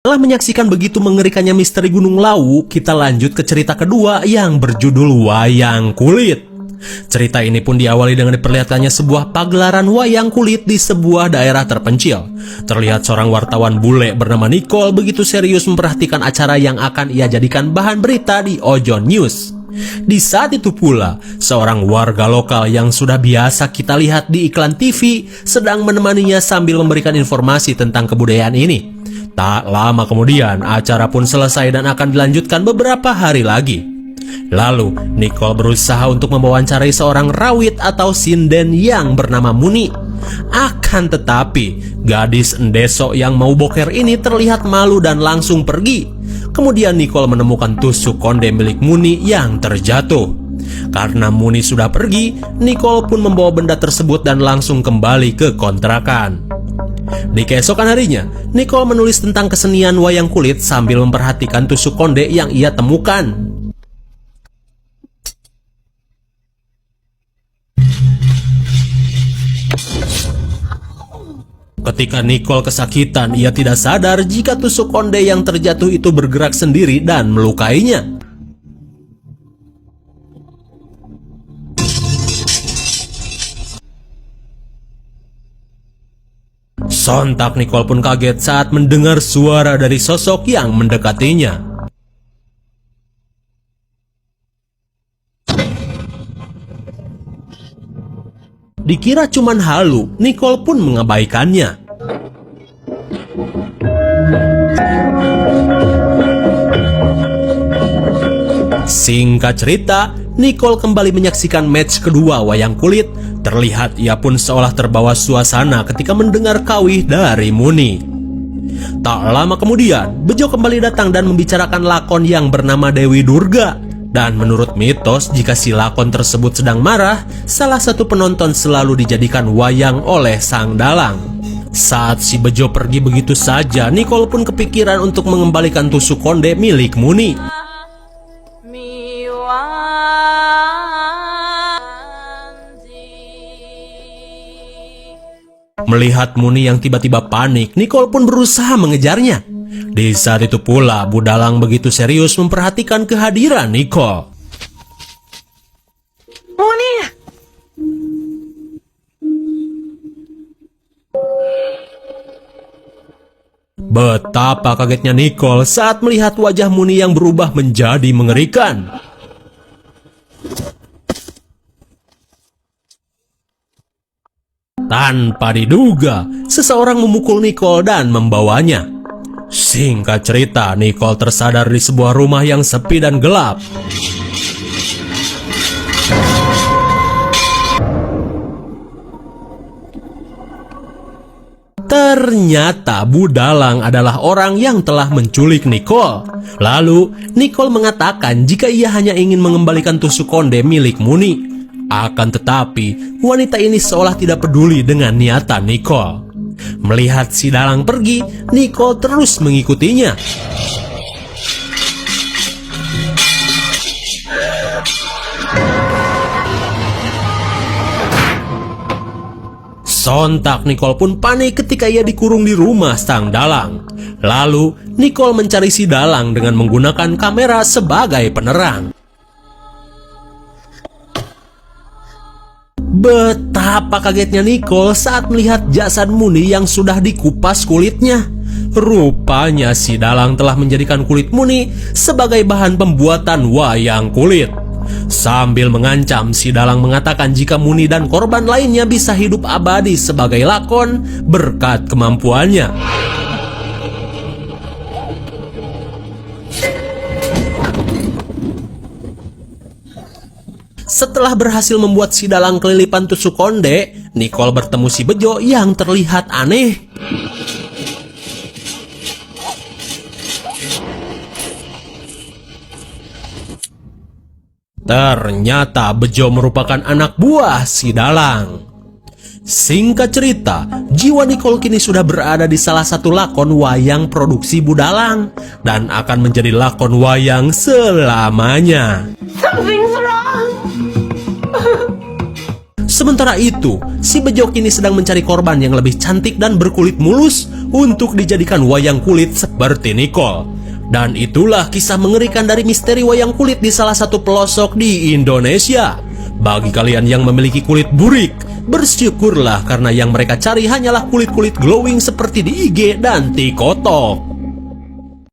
Setelah menyaksikan begitu mengerikannya misteri Gunung Lawu, kita lanjut ke cerita kedua yang berjudul Wayang Kulit. Cerita ini pun diawali dengan diperlihatkannya sebuah pagelaran wayang kulit di sebuah daerah terpencil. Terlihat seorang wartawan bule bernama Nicole begitu serius memperhatikan acara yang akan ia jadikan bahan berita di Ojon News. Di saat itu pula, seorang warga lokal yang sudah biasa kita lihat di iklan TV sedang menemaninya sambil memberikan informasi tentang kebudayaan ini. Tak lama kemudian, acara pun selesai dan akan dilanjutkan beberapa hari lagi. Lalu, Nicole berusaha untuk mewawancarai seorang rawit atau sinden yang bernama Muni. Akan tetapi, gadis endeso yang mau boker ini terlihat malu dan langsung pergi. Kemudian Nicole menemukan tusuk konde milik Muni yang terjatuh. Karena Muni sudah pergi, Nicole pun membawa benda tersebut dan langsung kembali ke kontrakan. Di keesokan harinya, Nicole menulis tentang kesenian wayang kulit sambil memperhatikan tusuk konde yang ia temukan. Ketika Nicole kesakitan, ia tidak sadar jika tusuk konde yang terjatuh itu bergerak sendiri dan melukainya. Sontak Nicole pun kaget saat mendengar suara dari sosok yang mendekatinya. Dikira cuman halu, Nicole pun mengabaikannya. Singkat cerita, Nicole kembali menyaksikan match kedua wayang kulit. Terlihat ia pun seolah terbawa suasana ketika mendengar kawih dari Muni. Tak lama kemudian, Bejo kembali datang dan membicarakan lakon yang bernama Dewi Durga. Dan menurut mitos, jika si lakon tersebut sedang marah, salah satu penonton selalu dijadikan wayang oleh sang dalang. Saat si Bejo pergi begitu saja, Nicole pun kepikiran untuk mengembalikan tusuk konde milik Muni. Melihat Muni yang tiba-tiba panik, Nicole pun berusaha mengejarnya. Di saat itu pula, Budalang begitu serius memperhatikan kehadiran Nicole. Muni! Betapa kagetnya Nicole saat melihat wajah Muni yang berubah menjadi mengerikan. Tanpa diduga, seseorang memukul Nicole dan membawanya. Singkat cerita, Nicole tersadar di sebuah rumah yang sepi dan gelap. Ternyata Budalang adalah orang yang telah menculik Nicole. Lalu, Nicole mengatakan jika ia hanya ingin mengembalikan tusuk konde milik Muni. Akan tetapi, wanita ini seolah tidak peduli dengan niatan Nicole. Melihat si dalang pergi, Nicole terus mengikutinya. Sontak Nicole pun panik ketika ia dikurung di rumah sang dalang. Lalu, Nicole mencari si dalang dengan menggunakan kamera sebagai penerang. Betapa kagetnya Nicole saat melihat jasad Muni yang sudah dikupas kulitnya. Rupanya si dalang telah menjadikan kulit Muni sebagai bahan pembuatan wayang kulit. Sambil mengancam, si dalang mengatakan jika Muni dan korban lainnya bisa hidup abadi sebagai lakon berkat kemampuannya. Setelah berhasil membuat si dalang kelilipan tusuk konde, Nicole bertemu si Bejo yang terlihat aneh. Ternyata Bejo merupakan anak buah si dalang. Singkat cerita, jiwa Nicole kini sudah berada di salah satu lakon wayang produksi Budalang dan akan menjadi lakon wayang selamanya. Something's wrong! Sementara itu, si Bejo kini sedang mencari korban yang lebih cantik dan berkulit mulus untuk dijadikan wayang kulit seperti Nicole. Dan itulah kisah mengerikan dari misteri wayang kulit di salah satu pelosok di Indonesia. Bagi kalian yang memiliki kulit burik, bersyukurlah karena yang mereka cari hanyalah kulit-kulit glowing seperti di IG dan TikTok.